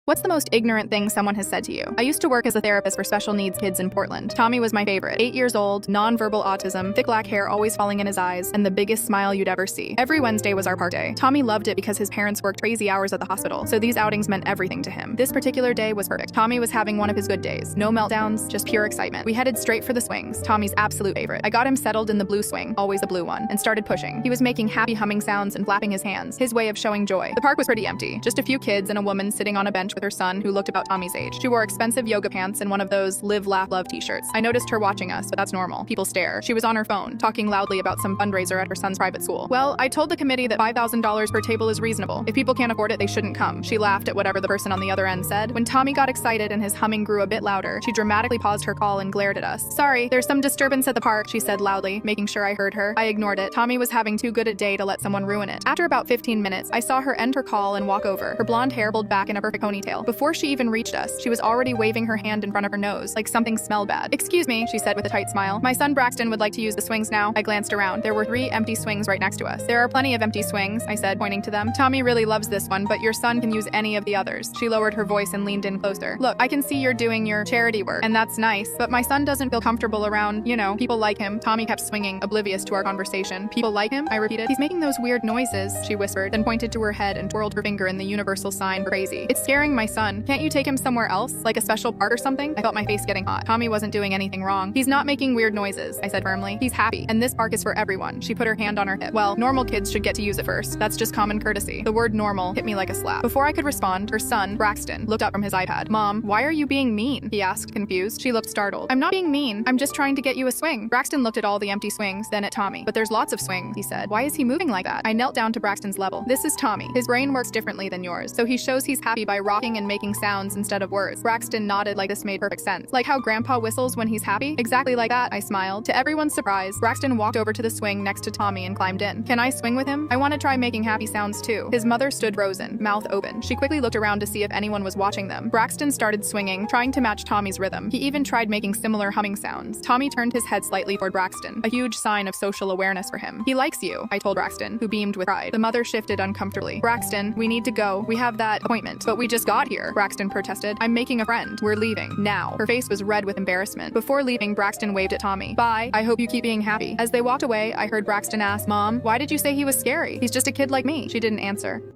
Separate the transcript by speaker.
Speaker 1: What's the most ignorant thing someone has said to you? I used to work as a therapist for special needs kids in Portland. Tommy was my favorite. 8 years old, non-verbal autism, thick black hair always falling in his eyes, and the biggest smile you'd ever see. Every Wednesday was our park day. Tommy loved it because his parents worked crazy hours at the hospital, so these outings meant everything to him. This particular day was perfect. Tommy was having one of his good days. No meltdowns, just pure excitement. We headed straight for the swings, Tommy's absolute favorite. I got him settled in the blue swing, always a blue one, and started pushing. He was making happy humming sounds and flapping his hands, his way of showing joy. The park was pretty empty. Just a few kids and a woman sitting on a bench with her son who looked about Tommy's age. She wore expensive yoga pants and one of those live, laugh, love t-shirts. I noticed her watching us, but that's normal. People stare. She was on her phone, talking loudly about some fundraiser at her son's private school. Well, I told the committee that $5,000 per table is reasonable. If people can't afford it, they shouldn't come. She laughed at whatever the person on the other end said. When Tommy got excited and his humming grew a bit louder, she dramatically paused her call and glared at us. "Sorry, there's some disturbance at the park," she said loudly, making sure I heard her. I ignored it. Tommy was having too good a day to let someone ruin it. After about 15 minutes, I saw her end her call and walk over, her blonde hair pulled back in a perfect ponytail. Before she even reached us, she was already waving her hand in front of her nose, like something smelled bad. "Excuse me," she said with a tight smile. "My son Braxton would like to use the swings now." I glanced around. There were 3 empty swings right next to us. "There are plenty of empty swings," I said, pointing to them. "Tommy really loves this one, but your son can use any of the others." She lowered her voice and leaned in closer. "Look, I can see you're doing your charity work, and that's nice, but my son doesn't feel comfortable around, people like him." Tommy kept swinging, oblivious to our conversation. "People like him?" I repeated. "He's making those weird noises," she whispered, then pointed to her head and twirled her finger in the universal sign for crazy. "It's scaring my son. Can't you take him somewhere else, like a special park or something?" I felt my face getting hot. Tommy wasn't doing anything wrong. "He's not making weird noises," I said firmly. "He's happy, and this park is for everyone." She put her hand on her hip. "Well, normal kids should get to use it first. That's just common courtesy." The word normal hit me like a slap. Before I could respond, her son, Braxton, looked up from his iPad. "Mom, why are you being mean?" he asked, confused. She looked startled. "I'm not being mean. I'm just trying to get you a swing." Braxton looked at all the empty swings, then at Tommy. "But there's lots of swings," he said. "Why is he moving like that?" I knelt down to Braxton's level. "This is Tommy. His brain works differently than yours, so he shows he's happy by rocking and making sounds instead of words." Braxton nodded like this made perfect sense. "Like how Grandpa whistles when he's happy?" "Exactly like that," I smiled. To everyone's surprise, Braxton walked over to the swing next to Tommy and climbed in. "Can I swing with him? I want to try making happy sounds too." His mother stood frozen, mouth open. She quickly looked around to see if anyone was watching them. Braxton started swinging, trying to match Tommy's rhythm. He even tried making similar humming sounds. Tommy turned his head slightly toward Braxton, a huge sign of social awareness for him. "He likes you," I told Braxton, who beamed with pride. The mother shifted uncomfortably. "Braxton, we need to go. We have that appointment." "But we just got here," Braxton protested. "I'm making a friend. We're leaving. Now." Her face was red with embarrassment. Before leaving, Braxton waved at Tommy. "Bye. I hope you keep being happy." As they walked away, I heard Braxton ask, "Mom, why did you say he was scary? He's just a kid like me." She didn't answer.